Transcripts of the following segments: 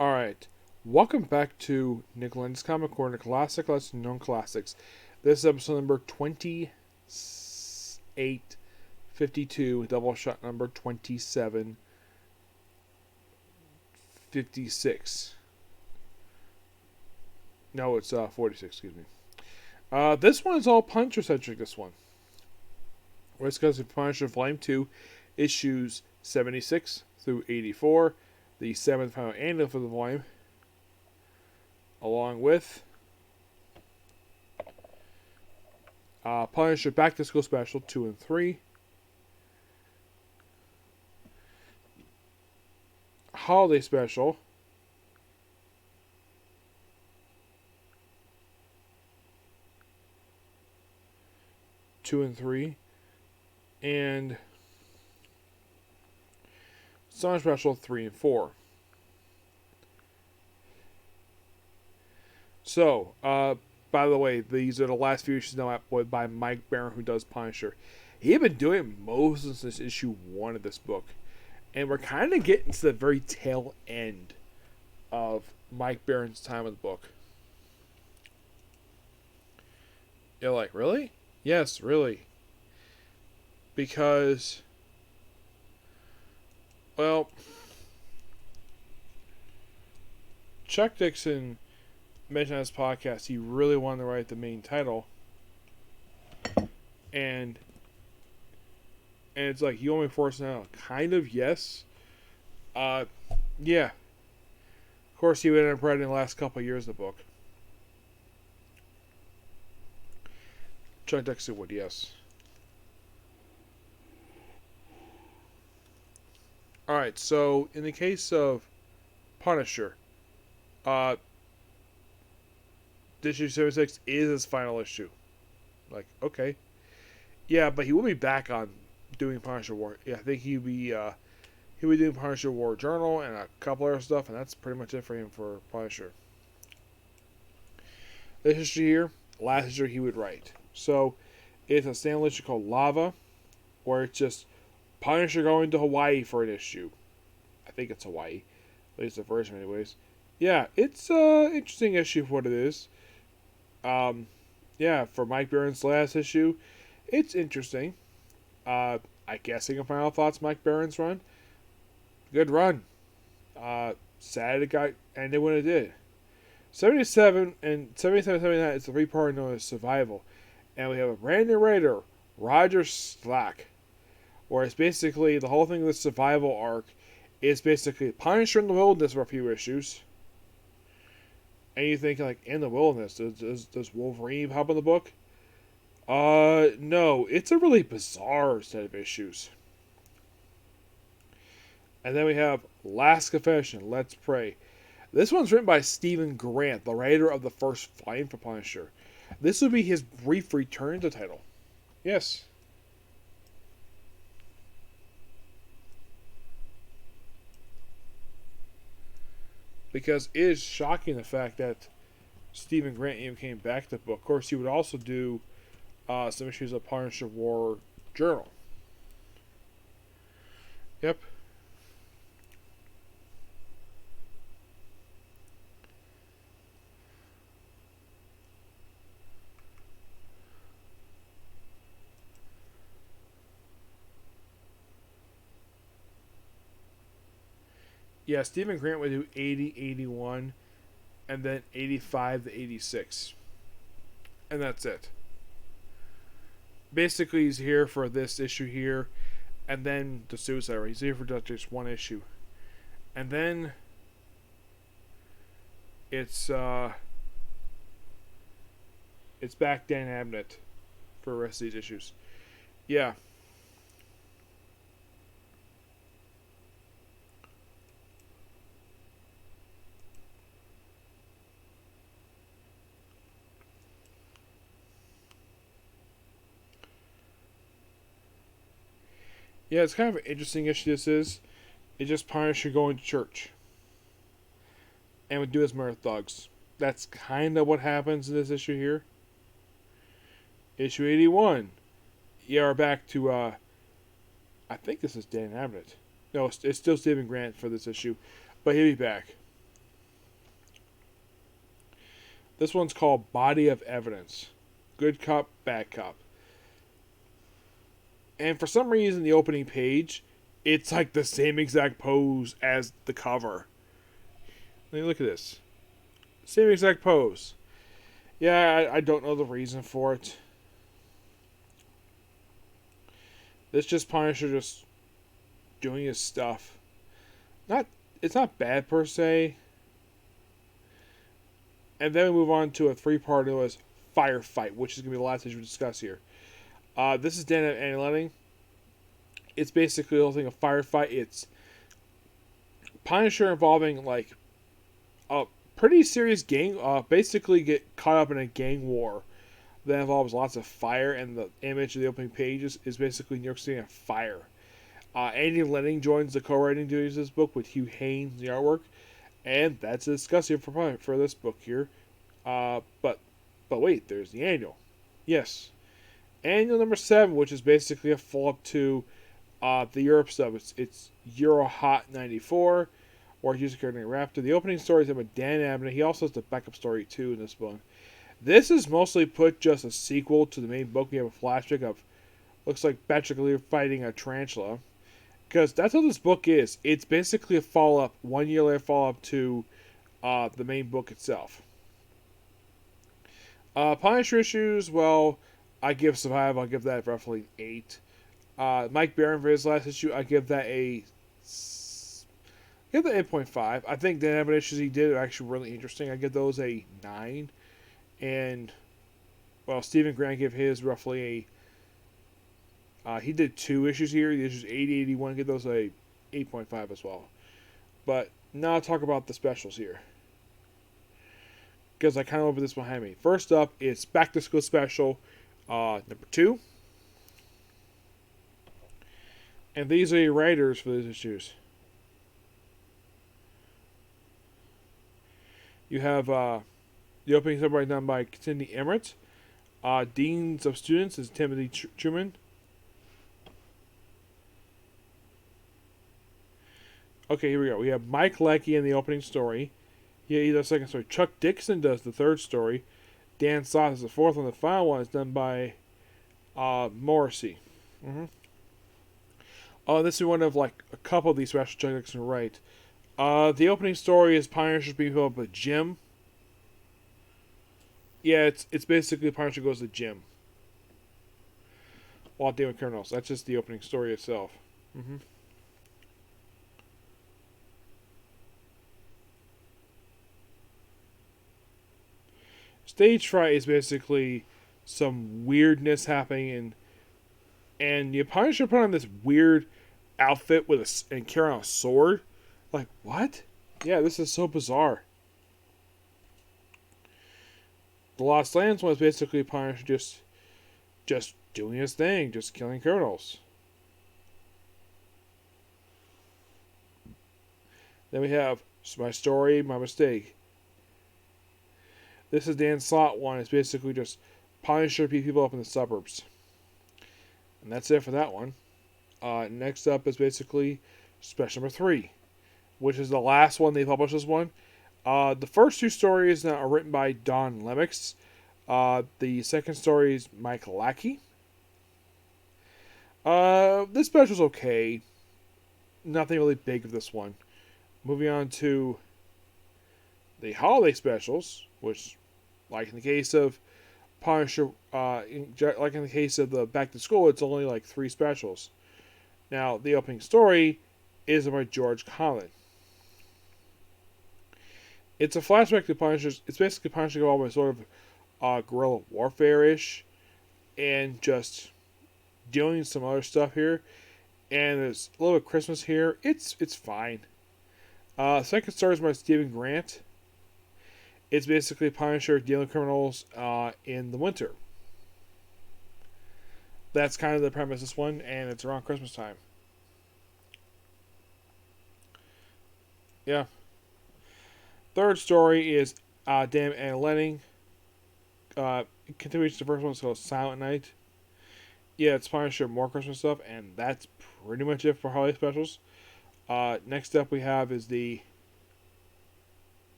Alright, welcome back to Lenz Comic Corner, Classic Lesson Known Classics. This is episode number 2852, double shot number 2756. No, it's 46, excuse me. This one is all Punisher-centric, this one. We're discussing Punisher Volume 2, issues 76 through 84, the 7th final annual for the volume, along with Punisher Back to School Special 2 and 3, Holiday Special, two and three, and Summer Special 3 and 4. So, by the way, these are the last few issues now by Mike Baron, who does Punisher. He had been doing most since issue 1 of this book. And we're kind of getting to the very tail end of Mike Baron's time with the book. You're like, really? Yes, really. Because, well, Chuck Dixon mentioned on his podcast he really wanted to write the main title. And it's like, you want me to force it out? Kind of, yes. Yeah. Of course, he would end up writing the last couple of years of the book. Chuck Dixon would, yes. Alright, so in the case of Punisher, issue 76 is his final issue. Like, okay. Yeah, but he will be back on doing Punisher War. Yeah, I think he'll be doing Punisher War Journal and a couple other stuff, and that's pretty much it for him for Punisher. This issue here, last issue he would write. So, it's a standalone issue called Lava, where it's just Punisher going to Hawaii for an issue. I think it's Hawaii. At least the version anyways. Yeah, it's an interesting issue for what it is. Yeah, for Mike Baron's last issue, it's interesting. I guess in final thoughts, Mike Baron's run. Good run. Sad it got ended when it did. 77 and 77 79 is the 3-part known as Survival. And we have a brand new writer, Roger Slack. Where it's basically the whole thing of the Survival arc is basically Punisher in the wilderness for a few issues. And you think, like, in the wilderness, does Wolverine hop in the book? No. It's a really bizarre set of issues. And then we have Last Confession, Let's Pray. This one's written by Stephen Grant, the writer of the first volume for Punisher. This would be his brief return to title. Yes. Because it is shocking the fact that Stephen Grant even came back to the book. Of course, he would also do some issues of Punisher War Journal. Yep. Yeah, Stephen Grant would do 80, 81, and then 85 to 86. And that's it. Basically, he's here for this issue here, and then the Suicide War. He's here for just one issue. And then it's back Dan Abnett for the rest of these issues. Yeah. Yeah, it's kind of an interesting issue this is. It's just Punisher going to church. And would do his murder thugs. That's kind of what happens in this issue here. Issue 81. Yeah, we're back to, I think this is Dan Abnett. No, it's still Stephen Grant for this issue. But he'll be back. This one's called Body of Evidence. Good cop, bad cop. And for some reason, the opening page, it's like the same exact pose as the cover. Let me look at this. Same exact pose. Yeah, I don't know the reason for it. This just Punisher just doing his stuff. It's not bad per se. And then we move on to a three-part as Firefight, which is going to be the last issue we discuss here. This is Dan and Lenning. It's basically the whole thing of Firefight. It's Punisher involving like a pretty serious gang. Basically get caught up in a gang war that involves lots of fire, and the image of the opening page is basically New York City on fire. Andy Lenning joins the co-writing duties of this book with Hugh Haynes, the artwork, and that's a discussion for this book here. But wait, there's the annual. Yes, annual number 7, which is basically a follow-up to the Europe stuff. It's Euro Hot 94, or user character Raptor. The opening story is about Dan Abnett. He also has the backup story too in this one. This is mostly put just a sequel to the main book. We have a flashback of, looks like Patrick Lear fighting a tarantula. Because that's what this book is. It's basically a follow-up, 1 year later follow-up to the main book itself. Punisher issues, well, I give Survive, I'll give that roughly 8. Mike Baron for his last issue, I give that 8.5. I think the Abbott issues he did are actually really interesting. I give those a 9. And, well, Stephen Grant gave his roughly he did 2 issues here. The issues 80, 81, give those a 8.5 as well. But now I'll talk about the specials here, because I kind of over this behind me. First up is Back to School Special number 2. And these are your writers for these issues. You have the opening summary done by Cindy Emmerich. Deans of Students is Timothy Truman. Okay, here we go. We have Mike Leckie in the opening story. He does the second story. Chuck Dixon does the third story. Dan Slott is the fourth one. The final one is done by Morrissey. This is one of like a couple of these special Chuck Dixon write. The opening story is Punisher being held up at a gym. Yeah, it's basically Punisher goes to the gym while dealing with criminals. That's just the opening story itself. Stage fright is basically some weirdness happening, and the Punisher put on this weird outfit and carry on a sword. Like, what? Yeah, this is so bizarre. The Lost Lands one is basically Punisher just doing his thing, just killing criminals. Then we have My Story, My Mistake. This is Dan Slott one. It's basically just Punisher beat people up in the suburbs. And that's it for that one. Next up is basically special number 3, which is the last one they published this one. The first 2 stories are written by Don Lemix. The second story is Mike Leckie. This special's okay. Nothing really big of this one. Moving on to the holiday specials, which, like in the case of Punisher, like in the case of the Back to School, it's only like 3 specials. Now, the opening story is by George Conlon. It's a flashback to Punisher's. It's basically Punisher involved with sort of guerrilla warfare-ish, and just doing some other stuff here. And there's a little bit of Christmas here. It's fine. Second story is by Stephen Grant. It's basically Punisher dealing with criminals in the winter. That's kind of the premise of this one, and it's around Christmas time. Yeah. Third story is Dan and Lenning. Continuation to the first one, so Silent Night. Yeah, it's Punisher, more Christmas stuff, and that's pretty much it for holiday specials. Next up we have is the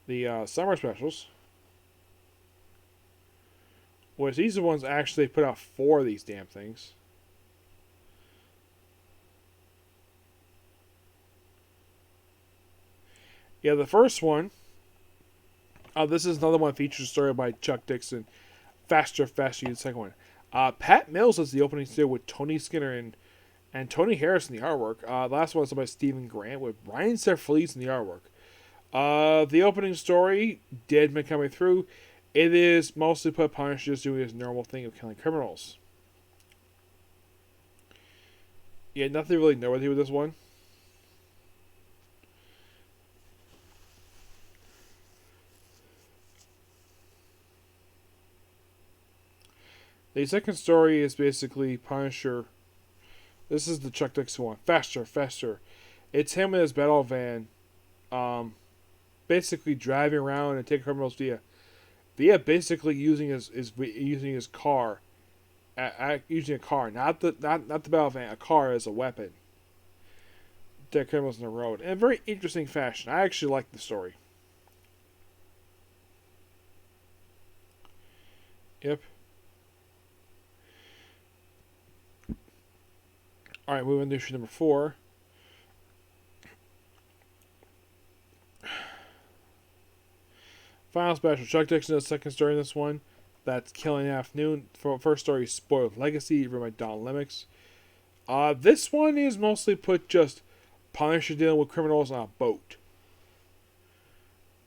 The summer specials, which these are the ones actually put out for these damn things. Yeah, the first one. This is another one features a story by Chuck Dixon. Faster, Faster, the second one. Pat Mills is the opening story with Tony Skinner and Tony Harris in the artwork. The last one is by Stephen Grant with Brian Seflees in the artwork. The opening story, Dead Men Coming Through, it is mostly put Punisher just doing his normal thing of killing criminals. Yeah, nothing really noteworthy with this one. The second story is basically Punisher. This is the Chuck Dixon one. Faster, Faster. It's him in his battle van, basically driving around and taking criminals via basically using his car, using a car, not the battle van, a car as a weapon. Take criminals on the road in a very interesting fashion. I actually like the story. Yep. All right, moving to issue number 4. Final special. Chuck Dixon does the second story in this one. That's Killing Afternoon. First story is Spoiled Legacy, written by Don Lemix. This one is mostly put just Punisher dealing with criminals on a boat.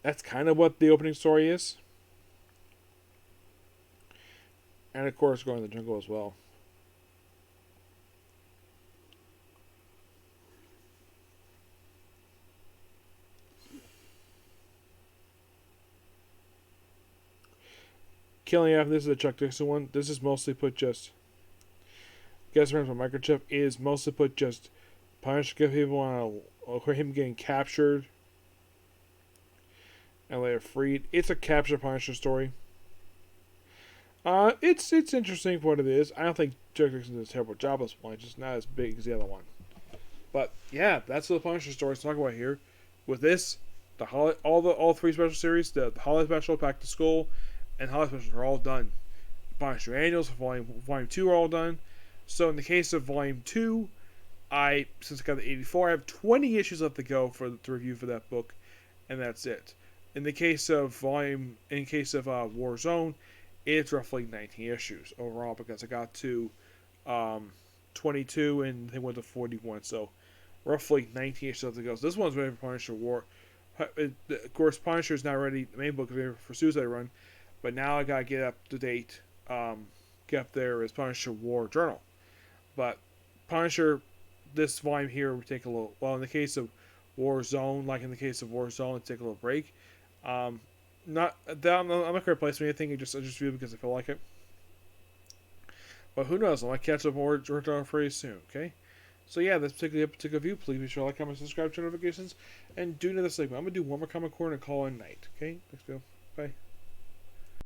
That's kind of what the opening story is. And of course, going to the jungle as well. Killing After, this is a Chuck Dixon one. This is mostly put just. Guess friends with Microchip is mostly put just Punisher give people on him getting captured and later freed. It's a capture Punisher story. It's interesting for what it is. I don't think Chuck Dixon does a terrible job of this one. It's just not as big as the other one. But yeah, that's the Punisher stories to talk about here. With this, all 3 special series, the Holiday Special, Back to School, and Holiday Specials are all done. Punisher Annuals for Volume 2 are all done. So in the case of Volume 2, since I got the 84, I have 20 issues left to go to review for that book, and that's it. In the case of Warzone, it's roughly 19 issues overall because I got to 22 and they went to 41, so roughly 19 issues left to go. So this one's ready for Punisher War. Of course, Punisher is not ready. The main book is ready for Suicide Run, but now I gotta get up to date. Get up there is Punisher War Journal. But Punisher, this volume here would take a little. Well, in the case of Warzone, it'd take a little break. I'm not gonna replace anything. I just review because I feel like it. But who knows? I might catch up more Journal pretty soon. Okay. So yeah, that's particular view. Please be sure to like, comment, subscribe, turn notifications, and do another segment. I'm gonna do one more comic corner and call it night. Okay. Let's go. Bye.